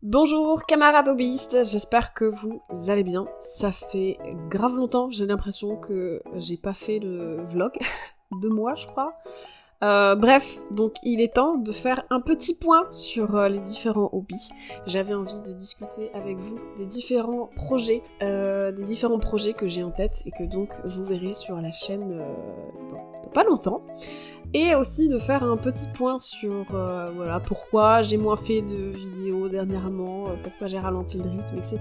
Bonjour camarades hobbyistes, j'espère que vous allez bien. Ça fait grave longtemps, j'ai l'impression que j'ai pas fait de vlog, 2 mois je crois. Bref, donc il est temps de faire un petit point sur les différents hobbies. J'avais envie de discuter avec vous des différents projets que j'ai en tête et que donc vous verrez sur la chaîne dans pas longtemps. Et aussi de faire un petit point sur pourquoi j'ai moins fait de vidéos dernièrement, pourquoi j'ai ralenti le rythme, etc.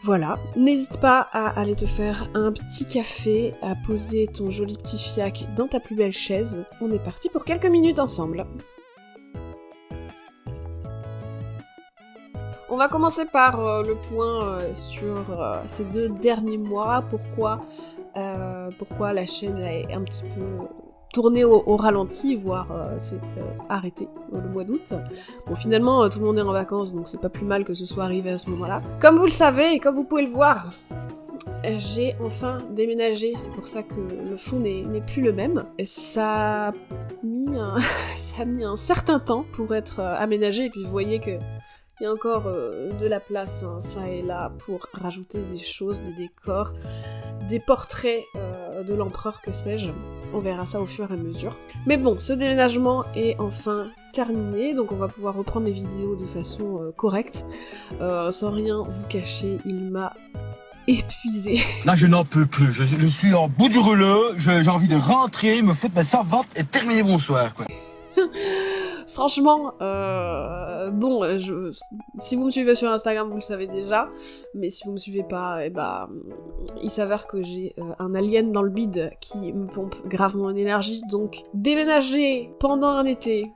Voilà, n'hésite pas à aller te faire un petit café, à poser ton joli petit fiac dans ta plus belle chaise. On est parti pour quelques minutes ensemble. On va commencer par le point sur ces 2 derniers mois, pourquoi la chaîne est un petit peu tournée au ralenti, voire s'est arrêtée le mois d'août. Bon, finalement, tout le monde est en vacances, donc c'est pas plus mal que ce soit arrivé à ce moment-là. Comme vous le savez, et comme vous pouvez le voir, j'ai enfin déménagé, c'est pour ça que le fond n'est plus le même. Et ça a mis un certain temps pour être aménagé, et puis vous voyez que il y a encore de la place, ça et là, pour rajouter des choses, des décors, des portraits de l'empereur, que sais-je. On verra ça au fur et à mesure. Mais bon, ce déménagement est enfin terminé, donc on va pouvoir reprendre les vidéos de façon correcte. Sans rien vous cacher, il m'a épuisé. Là, je n'en peux plus. Je suis en bout du rouleau. J'ai envie de rentrer, me foutre ma savate et terminer mon soir, quoi. Franchement, si vous me suivez sur Instagram, vous le savez déjà, mais si vous me suivez pas, il s'avère que j'ai un alien dans le bide qui me pompe grave mon énergie, donc déménager pendant un été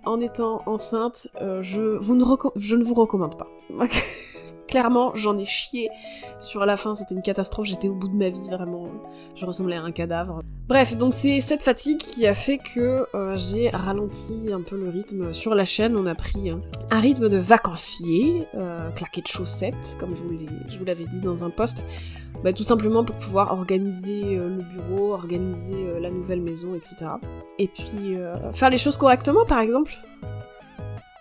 en étant enceinte, je ne vous recommande pas. Clairement, j'en ai chié sur la fin, c'était une catastrophe, j'étais au bout de ma vie, vraiment, je ressemblais à un cadavre. Bref, donc c'est cette fatigue qui a fait que j'ai ralenti un peu le rythme sur la chaîne, on a pris un rythme de vacancier, claqué de chaussettes, comme je vous l'avais dit dans un post, tout simplement pour pouvoir organiser le bureau, organiser la nouvelle maison, etc. Et puis faire les choses correctement, par exemple.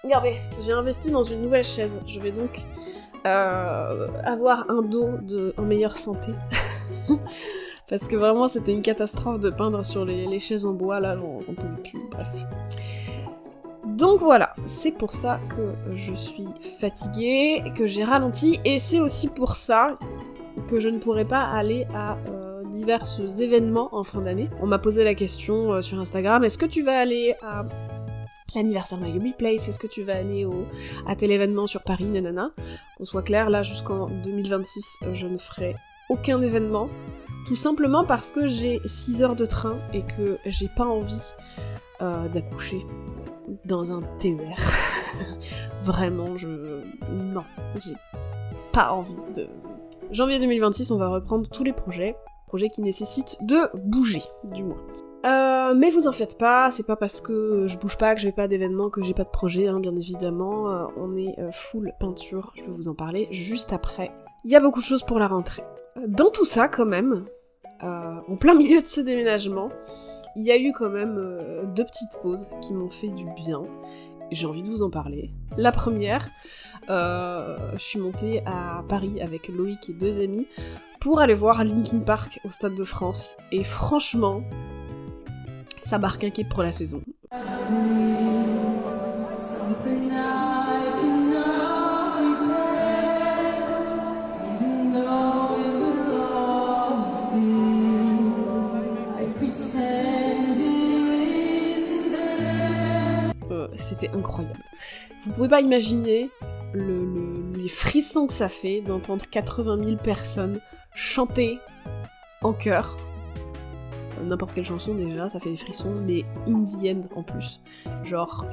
Regardez, j'ai investi dans une nouvelle chaise, je vais donc avoir un dos en meilleure santé. Parce que vraiment c'était une catastrophe de peindre sur les chaises en bois, là j'en pouvais plus, bref. Donc voilà, c'est pour ça que je suis fatiguée, que j'ai ralenti, et c'est aussi pour ça que je ne pourrai pas aller à divers événements en fin d'année. On m'a posé la question sur Instagram, est-ce que tu vas aller à l'anniversaire de My Hobby Place, est-ce que tu vas aller à tel événement sur Paris, nanana. Qu'on soit clair, là jusqu'en 2026, je ne ferai aucun événement, tout simplement parce que j'ai 6 heures de train et que j'ai pas envie d'accoucher dans un TER. Vraiment, non, j'ai pas envie de... Janvier 2026, on va reprendre tous les projets qui nécessitent de bouger, du moins. Mais vous en faites pas, c'est pas parce que je bouge pas, que je vais pas d'événements, que j'ai pas de projet, bien évidemment. On est full peinture, je vais vous en parler juste après. Il y a beaucoup de choses pour la rentrée. Dans tout ça, quand même, en plein milieu de ce déménagement, il y a eu quand même 2 petites pauses qui m'ont fait du bien. J'ai envie de vous en parler. La première, je suis montée à Paris avec Loïc et 2 amis pour aller voir Linkin Park au Stade de France. Et franchement, ça marque un kick pour la saison. C'était incroyable. Vous pouvez pas imaginer les frissons que ça fait d'entendre 80 000 personnes chanter en chœur. N'importe quelle chanson déjà, ça fait des frissons, mais in the end en plus. Genre,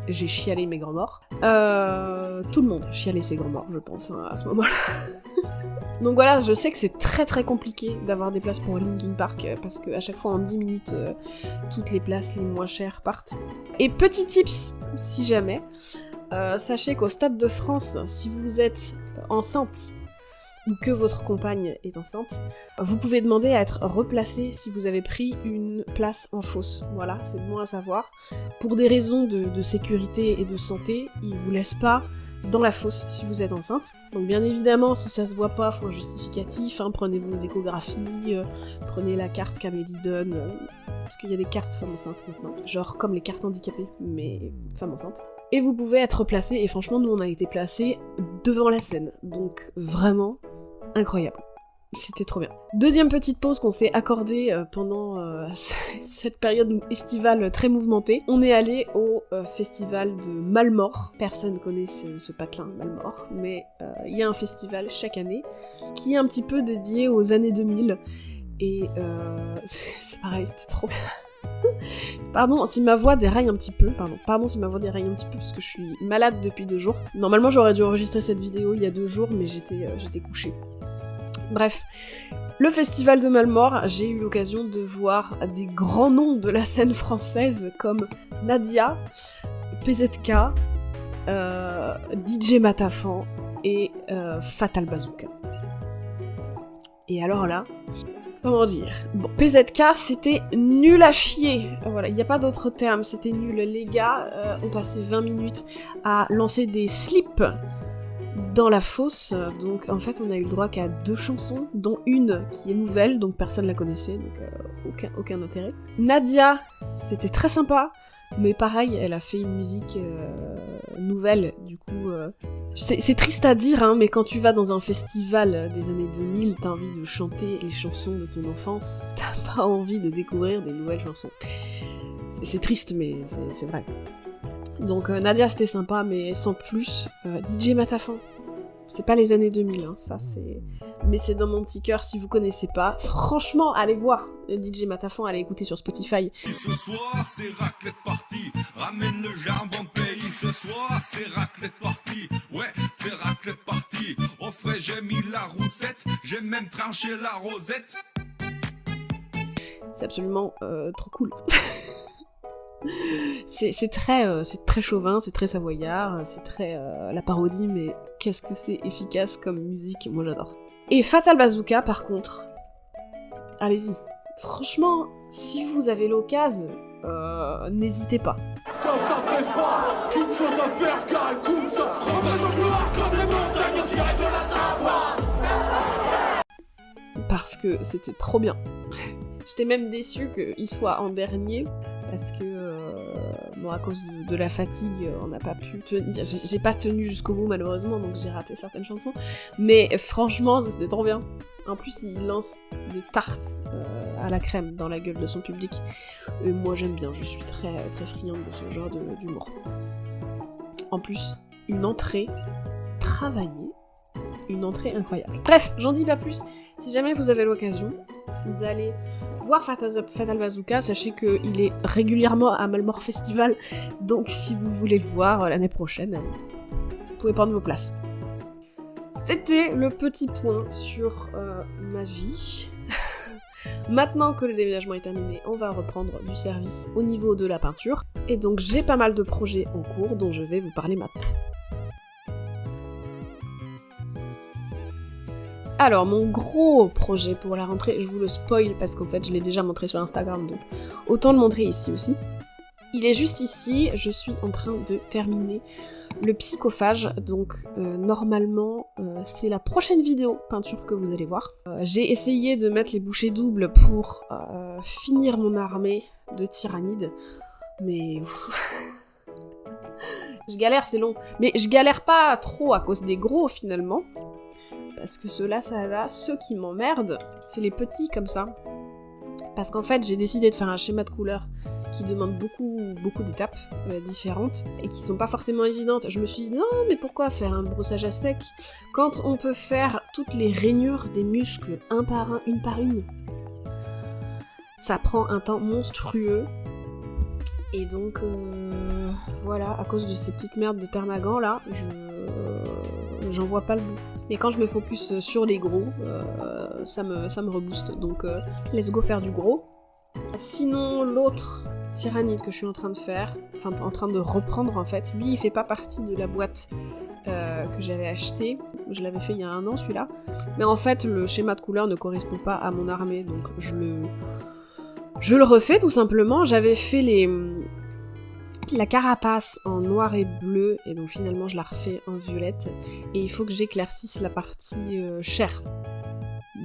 j'ai chialé mes grands morts. Tout le monde chialait ses grands morts, je pense, à ce moment-là. Donc voilà, je sais que c'est très très compliqué d'avoir des places pour Linkin Park, parce qu'à chaque fois en 10 minutes, toutes les places les moins chères partent. Et petit tips, si jamais, sachez qu'au Stade de France, si vous êtes enceinte, ou que votre compagne est enceinte, vous pouvez demander à être replacé si vous avez pris une place en fosse. Voilà, c'est bon à savoir. Pour des raisons de sécurité et de santé, ils vous laissent pas dans la fosse si vous êtes enceinte. Donc bien évidemment, si ça se voit pas, faut un justificatif, hein, prenez vos échographies, prenez la carte qu'Amélie donne, parce qu'il y a des cartes femmes enceintes maintenant, genre comme les cartes handicapées, mais femmes enceintes. Et vous pouvez être placé, et franchement nous on a été placés devant la scène, donc vraiment incroyable. C'était trop bien. Deuxième petite pause qu'on s'est accordée pendant cette période estivale très mouvementée. On est allé au festival de Malmort. Personne connaît ce patelin, Malmort, mais il y a un festival chaque année qui est un petit peu dédié aux années 2000. Et c'est pareil, c'était trop bien. Pardon si ma voix déraille un petit peu, pardon si ma voix déraille un petit peu parce que je suis malade depuis 2 jours. Normalement j'aurais dû enregistrer cette vidéo il y a 2 jours, mais j'étais couchée. Bref, le festival de Malmort, j'ai eu l'occasion de voir des grands noms de la scène française comme Nadia, PZK, DJ Matafan et Fatal Bazooka. Et alors là, comment dire, bon, PZK c'était nul à chier, voilà, il n'y a pas d'autre terme, c'était nul. Les gars ont passé 20 minutes à lancer des slips dans la fosse, donc en fait on a eu le droit qu'à 2 chansons, dont une qui est nouvelle, donc personne la connaissait, donc aucun intérêt. Nadia, c'était très sympa, mais pareil, elle a fait une musique nouvelle, du coup... C'est triste à dire, hein, mais quand tu vas dans un festival des années 2000, t'as envie de chanter les chansons de ton enfance, t'as pas envie de découvrir des nouvelles chansons. C'est triste, mais c'est vrai. Donc Nadia c'était sympa, mais sans plus. DJ Matafan, c'est pas les années 2000, hein, ça c'est... Mais c'est dans mon petit cœur, si vous connaissez pas. Franchement, allez voir DJ Matafan, allez écouter sur Spotify. Ce soir c'est raclette party, ramène le jambon pays. Ce soir c'est raclette party, ouais c'est raclette party. Au frais j'ai mis la roussette, j'ai même tranché la rosette. C'est absolument trop cool. C'est très chauvin, c'est très savoyard, c'est très la parodie, mais qu'est-ce que c'est efficace comme musique, moi j'adore. Et Fatal Bazooka par contre, allez-y. Franchement, si vous avez l'occasion, n'hésitez pas. Quand ça fait froid, qu'une chose à faire, car elle coule, ça prend le gloire comme des montagnes en direct de la Savoie. Parce que c'était trop bien. J'étais même déçue qu'il soit en dernier, parce que, bon, à cause de la fatigue, on n'a pas pu tenir. J'ai pas tenu jusqu'au bout, malheureusement, donc j'ai raté certaines chansons. Mais franchement, c'était trop bien. En plus, il lance des tartes à la crème dans la gueule de son public. Et moi, j'aime bien, je suis très, très friande de ce genre d'humour. En plus, une entrée travaillée, une entrée incroyable. Bref, j'en dis pas plus. Si jamais vous avez l'occasion d'aller voir Fatal Bazooka, sachez qu'il est régulièrement à Malmort Festival, donc si vous voulez le voir l'année prochaine, vous pouvez prendre vos places. C'était le petit point sur ma vie. Maintenant que le déménagement est terminé, on va reprendre du service au niveau de la peinture, et donc j'ai pas mal de projets en cours dont je vais vous parler maintenant. Alors, mon gros projet pour la rentrée, je vous le spoil parce qu'en fait je l'ai déjà montré sur Instagram, donc autant le montrer ici aussi. Il est juste ici, je suis en train de terminer le psychophage, donc normalement c'est la prochaine vidéo peinture que vous allez voir. J'ai essayé de mettre les bouchées doubles pour finir mon armée de tyrannides, mais... je galère, c'est long. Mais je galère pas trop à cause des gros finalement. Parce que ceux-là, ça va. Ceux qui m'emmerdent, c'est les petits comme ça. Parce qu'en fait, j'ai décidé de faire un schéma de couleurs qui demande beaucoup d'étapes différentes et qui sont pas forcément évidentes. Je me suis dit, non, mais pourquoi faire un brossage à sec quand on peut faire toutes les rainures des muscles un par un, une par une? Ça prend un temps monstrueux. Et donc, voilà, à cause de ces petites merdes de Thermagan là, j'en vois pas le bout. Mais quand je me focus sur les gros, ça me rebooste. Donc, let's go faire du gros. Sinon, l'autre tyrannide que je suis en train de faire, enfin en train de reprendre en fait, lui il fait pas partie de la boîte que j'avais acheté. Je l'avais fait il y a 1 an celui-là. Mais en fait, le schéma de couleur ne correspond pas à mon armée, donc je le refais tout simplement. J'avais fait la carapace en noir et bleu, et donc finalement je la refais en violette, et il faut que j'éclaircisse la partie chair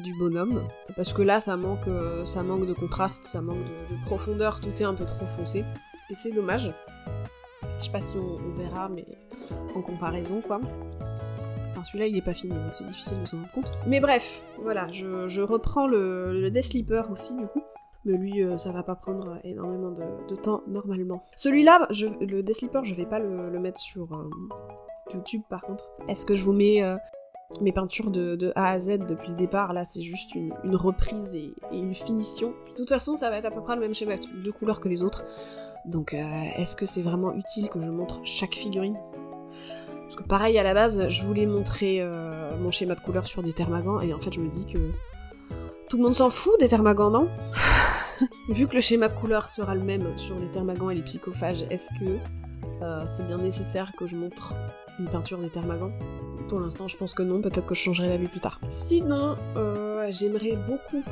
du bonhomme, parce que là ça manque de contraste, ça manque de profondeur, tout est un peu trop foncé, et c'est dommage. Je sais pas si on verra, mais en comparaison quoi. Enfin celui-là il est pas fini, donc c'est difficile de s'en rendre compte. Mais bref, voilà, je reprends le Death Sleeper aussi du coup. Mais lui, ça va pas prendre énormément de temps normalement. Celui-là, le Death Sleeper, je vais pas le mettre sur YouTube par contre. Est-ce que je vous mets mes peintures de A à Z depuis le départ? Là, c'est juste une reprise et une finition. Puis, de toute façon, ça va être à peu près le même schéma, deux couleurs que les autres. Donc, est-ce que c'est vraiment utile que je montre chaque figurine? Parce que pareil, à la base, je voulais montrer mon schéma de couleurs sur des Termagants, et en fait, je me dis que tout le monde s'en fout des Termagants, non? Vu que le schéma de couleurs sera le même sur les Termagants et les Psychophages, est-ce que c'est bien nécessaire que je montre une peinture des Termagants? Pour l'instant, je pense que non, peut-être que je changerai d'avis plus tard. Sinon, j'aimerais beaucoup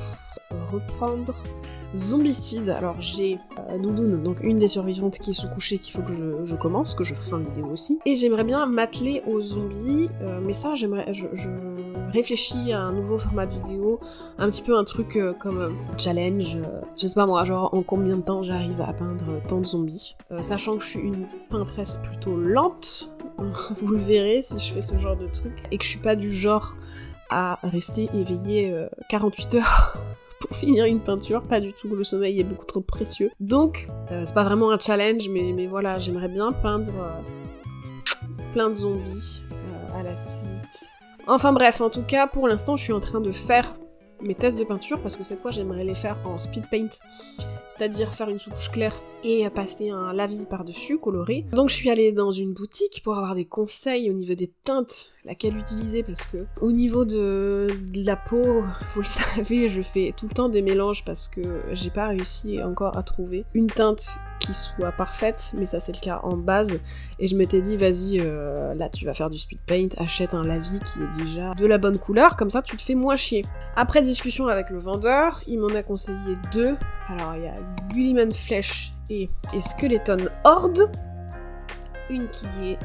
reprendre Zombicide. Alors j'ai Doudoune, donc une des survivantes qui est sous-couchée qu'il faut que je commence, que je ferai en vidéo aussi. Et j'aimerais bien m'atteler aux zombies, mais ça je réfléchis à un nouveau format de vidéo, un petit peu un truc comme challenge, je sais pas moi, genre en combien de temps j'arrive à peindre tant de zombies. Sachant que je suis une peintresse plutôt lente, vous le verrez si je fais ce genre de truc, et que je suis pas du genre à rester éveillée 48 heures pour finir une peinture, pas du tout, le sommeil est beaucoup trop précieux. Donc, c'est pas vraiment un challenge, mais voilà, j'aimerais bien peindre plein de zombies à la suite. Enfin bref, en tout cas, pour l'instant, je suis en train de faire mes tests de peinture, parce que cette fois, j'aimerais les faire en speed paint, c'est-à-dire faire une sous-couche claire et passer un lavis par-dessus, coloré. Donc je suis allée dans une boutique pour avoir des conseils au niveau des teintes, laquelle utiliser, parce que au niveau de la peau, vous le savez, je fais tout le temps des mélanges parce que j'ai pas réussi encore à trouver une teinte qui soit parfaite, mais ça c'est le cas en base, et je m'étais dit vas-y, là tu vas faire du speed paint, achète un lavis qui est déjà de la bonne couleur, comme ça tu te fais moins chier. Après discussion avec le vendeur, il m'en a conseillé deux. Alors il y a Gulliman Flèche et Skeleton Horde, une qui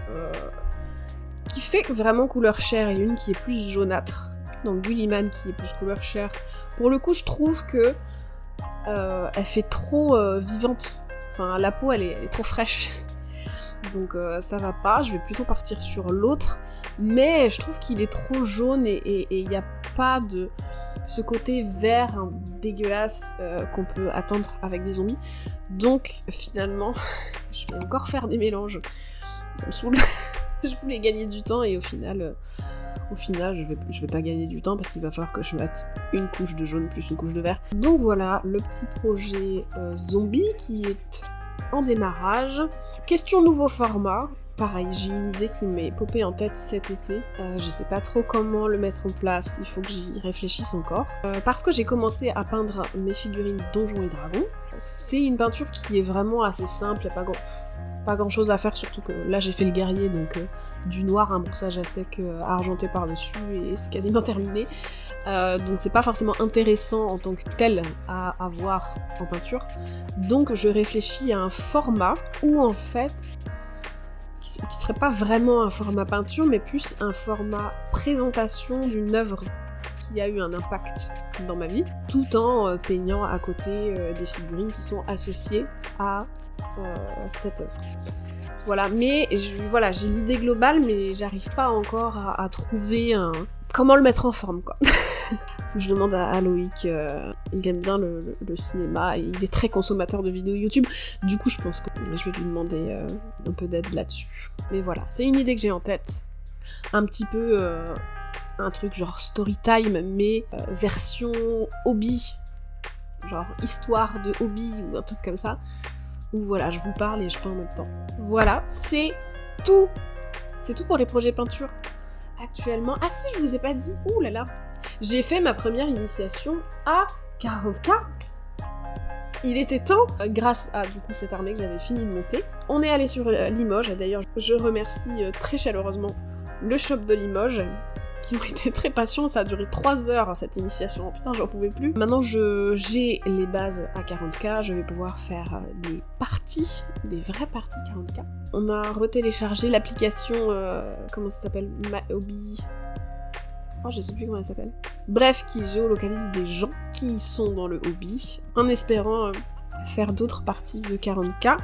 fait vraiment couleur chair et une qui est plus jaunâtre. Donc Gulliman qui est plus couleur chair. Pour le coup je trouve que elle fait trop vivante. Enfin, la peau, elle est trop fraîche. Donc ça va pas, je vais plutôt partir sur l'autre. Mais je trouve qu'il est trop jaune et il n'y a pas de ce côté vert dégueulasse qu'on peut attendre avec des zombies. Donc finalement, je vais encore faire des mélanges. Ça me saoule. Je voulais gagner du temps et au final, je vais pas gagner du temps parce qu'il va falloir que je mette une couche de jaune plus une couche de vert. Donc voilà, le petit projet zombie qui est en démarrage. Question nouveau format. Pareil, j'ai une idée qui m'est popée en tête cet été. Je sais pas trop comment le mettre en place, il faut que j'y réfléchisse encore. Parce que j'ai commencé à peindre mes figurines Donjons et Dragons. C'est une peinture qui est vraiment assez simple, il n'y a pas grand chose à faire, surtout que là j'ai fait le guerrier, donc du noir, un brossage à sec argenté par-dessus, et c'est quasiment terminé. Donc c'est pas forcément intéressant en tant que tel à voir en peinture. Donc je réfléchis à un format où en fait, qui serait pas vraiment un format peinture, mais plus un format présentation d'une œuvre qui a eu un impact dans ma vie, tout en peignant à côté des figurines qui sont associées à cette œuvre. Voilà, mais j'ai l'idée globale, mais j'arrive pas encore à trouver comment le mettre en forme, quoi. Faut que je demande à Loïc, il aime bien le cinéma, et il est très consommateur de vidéos YouTube, du coup je pense que je vais lui demander un peu d'aide là-dessus. Mais voilà, c'est une idée que j'ai en tête, un petit peu un truc genre story time, mais version hobby, genre histoire de hobby ou un truc comme ça, où voilà, je vous parle et je peins en même temps. Voilà, c'est tout. C'est tout pour les projets peinture actuellement. Ah si, je vous ai pas dit, ouh là là, j'ai fait ma première initiation à 40K. Il était temps, grâce à du coup cette armée que j'avais fini de monter. On est allé sur Limoges, et d'ailleurs je remercie très chaleureusement le shop de Limoges, qui ont été très patients, ça a duré 3 heures cette initiation, putain j'en pouvais plus. Maintenant j'ai les bases à 40k, je vais pouvoir faire des parties, des vraies parties 40k. On a retéléchargé l'application, comment ça s'appelle, Hobby... Oh, je sais plus comment elle s'appelle. Bref, qui géolocalise des gens qui sont dans le hobby, en espérant faire d'autres parties de 40k.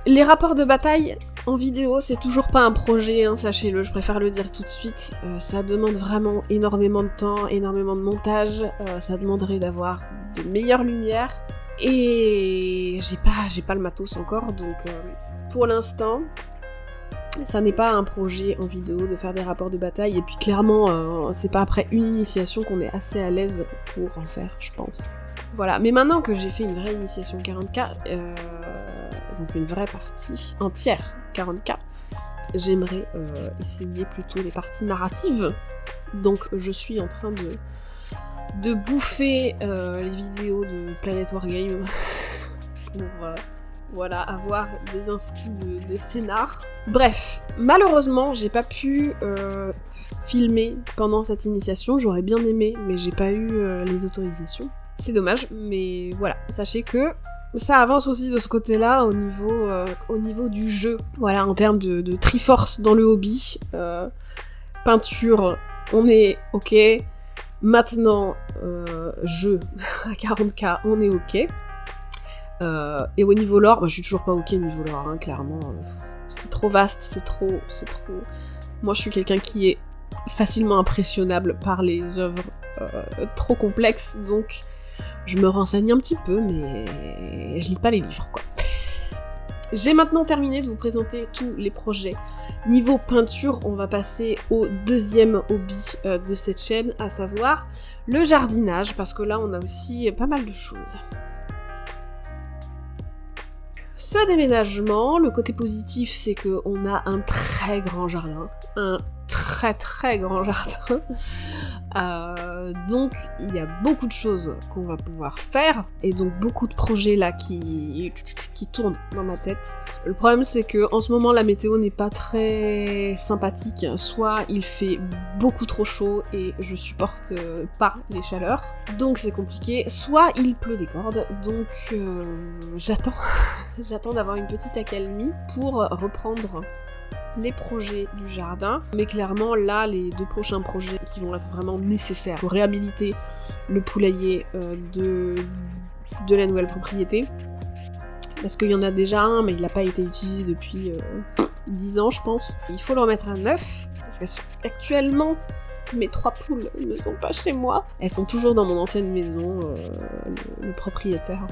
Les rapports de bataille en vidéo, c'est toujours pas un projet, hein, sachez-le, je préfère le dire tout de suite. Ça demande vraiment énormément de temps, énormément de montage, ça demanderait d'avoir de meilleures lumières, et j'ai pas le matos encore, donc pour l'instant, ça n'est pas un projet en vidéo de faire des rapports de bataille, et puis clairement, c'est pas après une initiation qu'on est assez à l'aise pour en faire, je pense. Voilà, mais maintenant que j'ai fait une vraie initiation 40k, donc une vraie partie entière 40k, j'aimerais essayer plutôt les parties narratives. Donc je suis en train de bouffer les vidéos de Planet Wargame pour voilà, avoir des inspi de scénar. Bref, malheureusement, j'ai pas pu filmer pendant cette initiation, j'aurais bien aimé, mais j'ai pas eu les autorisations. C'est dommage, mais voilà, sachez que ça avance aussi de ce côté-là au niveau du jeu. Voilà, en termes de Triforce dans le hobby, peinture, on est ok. Maintenant, jeu à 40k, on est ok. Et au niveau lore, bah, je suis toujours pas ok niveau lore, hein, clairement. C'est trop vaste, c'est trop... Moi, je suis quelqu'un qui est facilement impressionnable par les œuvres trop complexes, donc je me renseigne un petit peu, mais je lis pas les livres, quoi. J'ai maintenant terminé de vous présenter tous les projets. Niveau peinture, on va passer au deuxième hobby de cette chaîne, à savoir le jardinage, parce que là, on a aussi pas mal de choses. Ce déménagement, le côté positif, c'est qu'on a un très grand jardin. Un très très grand jardin. Donc, il y a beaucoup de choses qu'on va pouvoir faire, et donc beaucoup de projets là qui tournent dans ma tête. Le problème, c'est que en ce moment, la météo n'est pas très sympathique. Soit il fait beaucoup trop chaud et je supporte pas les chaleurs, donc c'est compliqué. Soit il pleut des cordes, donc j'attends d'avoir une petite accalmie pour reprendre les projets du jardin, mais clairement là les 2 prochains projets qui vont être vraiment nécessaires pour réhabiliter le poulailler de la nouvelle propriété, parce qu'il y en a déjà un mais il n'a pas été utilisé depuis 10 ans je pense. Il faut le remettre à neuf, parce qu'actuellement mes 3 poules ne sont pas chez moi, elles sont toujours dans mon ancienne maison. Le propriétaire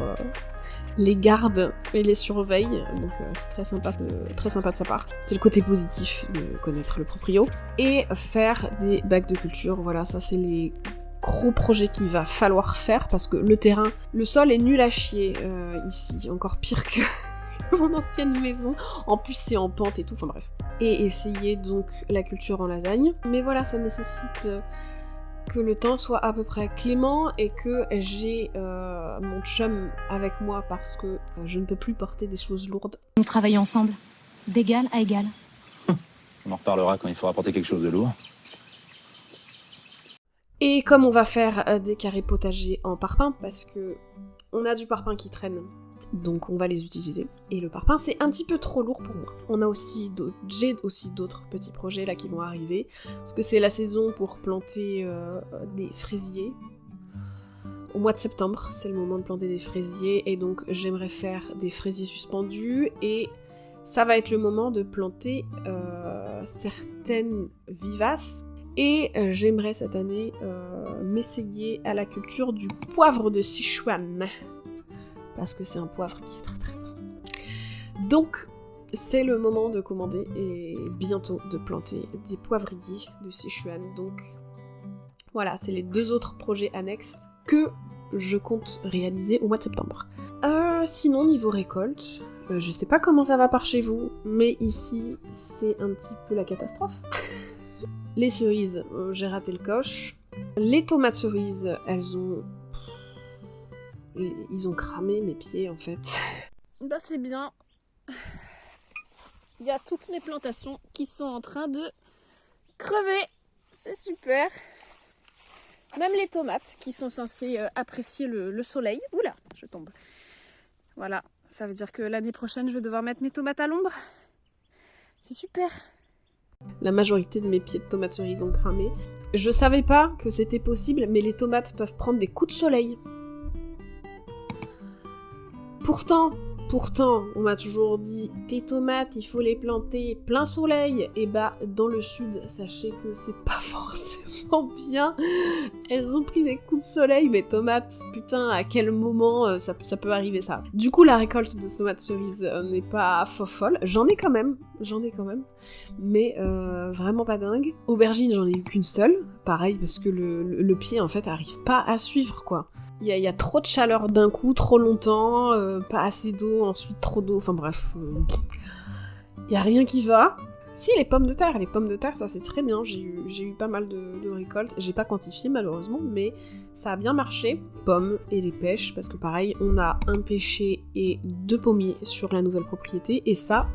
les garde et les surveille, donc c'est très sympa de sa part. C'est le côté positif de connaître le proprio. Et faire des bacs de culture, voilà, ça c'est les gros projets qu'il va falloir faire, parce que le sol est nul à chier ici, encore pire que mon ancienne maison, en plus c'est en pente et tout, enfin bref. Et essayer donc la culture en lasagne, mais voilà, ça nécessite que le temps soit à peu près clément et que j'ai mon chum avec moi, parce que je ne peux plus porter des choses lourdes. Nous travaillons ensemble, d'égal à égal. On en reparlera quand il faudra porter quelque chose de lourd. Et comme on va faire des carrés potagers en parpaing, parce que on a du parpaing qui traîne, donc on va les utiliser. Et le parpaing, c'est un petit peu trop lourd pour moi. J'ai aussi d'autres petits projets là qui vont arriver, parce que c'est la saison pour planter des fraisiers. Au mois de septembre, c'est le moment de planter des fraisiers, et donc j'aimerais faire des fraisiers suspendus, et ça va être le moment de planter certaines vivaces. Et j'aimerais cette année m'essayer à la culture du poivre de Sichuan, parce que c'est un poivre qui est très très bon. Donc c'est le moment de commander et bientôt de planter des poivriers de Sichuan. Donc voilà, c'est les 2 autres projets annexes que je compte réaliser au mois de septembre. Sinon, niveau récolte, je sais pas comment ça va par chez vous, mais ici c'est un petit peu la catastrophe. Les cerises, j'ai raté le coche. Les tomates cerises, ils ont cramé mes pieds en fait. Bah c'est bien. Il y a toutes mes plantations qui sont en train de crever. C'est super. Même les tomates qui sont censées apprécier le soleil. Oula, je tombe. Voilà, ça veut dire que l'année prochaine, je vais devoir mettre mes tomates à l'ombre. C'est super. La majorité de mes pieds de tomates cerises ont cramé. Je savais pas que c'était possible, mais les tomates peuvent prendre des coups de soleil. Pourtant, on m'a toujours dit, tes tomates, il faut les planter plein soleil. Et bah, dans le sud, sachez que c'est pas forcément bien. Elles ont pris des coups de soleil, mes tomates. Putain, à quel moment ça peut arriver ça? Du coup, la récolte de tomates cerises n'est pas folle. J'en ai quand même. Mais vraiment pas dingue. Aubergine, j'en ai eu qu'une seule. Pareil, parce que le pied, en fait, arrive pas à suivre, quoi. Il y a trop de chaleur d'un coup, trop longtemps, pas assez d'eau, ensuite trop d'eau, enfin bref. Il y a rien qui va. Si, les pommes de terre, ça c'est très bien, j'ai eu pas mal de récoltes. J'ai pas quantifié malheureusement, mais ça a bien marché. Pommes et les pêches, parce que pareil, on a un pêcher et 2 pommiers sur la nouvelle propriété, et ça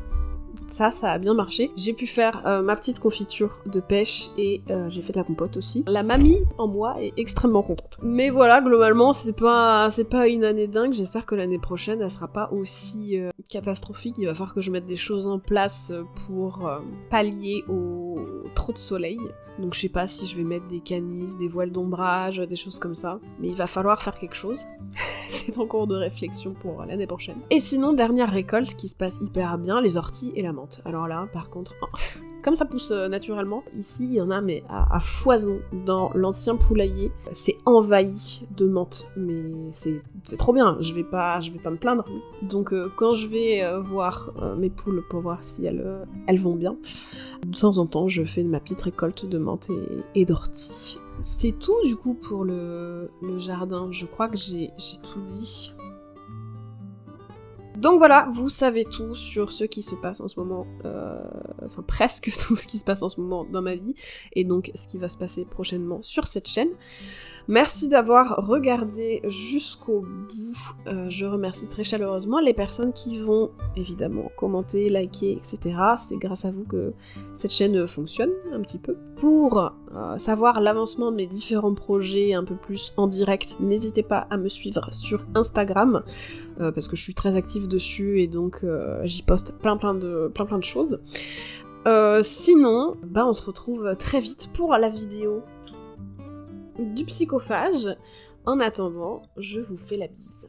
a bien marché. J'ai pu faire ma petite confiture de pêche et j'ai fait de la compote aussi. La mamie en moi est extrêmement contente. Mais voilà, globalement, c'est pas une année dingue. J'espère que l'année prochaine, elle sera pas aussi catastrophique. Il va falloir que je mette des choses en place pour pallier au trop de soleil. Donc je sais pas si je vais mettre des canisses, des voiles d'ombrage, des choses comme ça. Mais il va falloir faire quelque chose. C'est en cours de réflexion pour l'année prochaine. Et sinon, dernière récolte qui se passe hyper bien, les orties et la menthe. Alors là, par contre, comme ça pousse naturellement, ici il y en a mais à foison dans l'ancien poulailler. C'est envahi de menthe, mais c'est trop bien, je vais pas me plaindre. Donc quand je vais voir mes poules pour voir si elles vont bien, de temps en temps je fais ma petite récolte de menthe et d'orties. C'est tout du coup pour le jardin, je crois que j'ai tout dit. Donc voilà, vous savez tout sur ce qui se passe en ce moment, enfin presque tout ce qui se passe en ce moment dans ma vie, et donc ce qui va se passer prochainement sur cette chaîne. Merci d'avoir regardé jusqu'au bout, je remercie très chaleureusement les personnes qui vont évidemment commenter, liker, etc. C'est grâce à vous que cette chaîne fonctionne un petit peu. Pour savoir l'avancement de mes différents projets un peu plus en direct, n'hésitez pas à me suivre sur Instagram, parce que je suis très active dessus et donc j'y poste plein de choses. Sinon, on se retrouve très vite pour la vidéo du psychophage. En attendant, je vous fais la bise.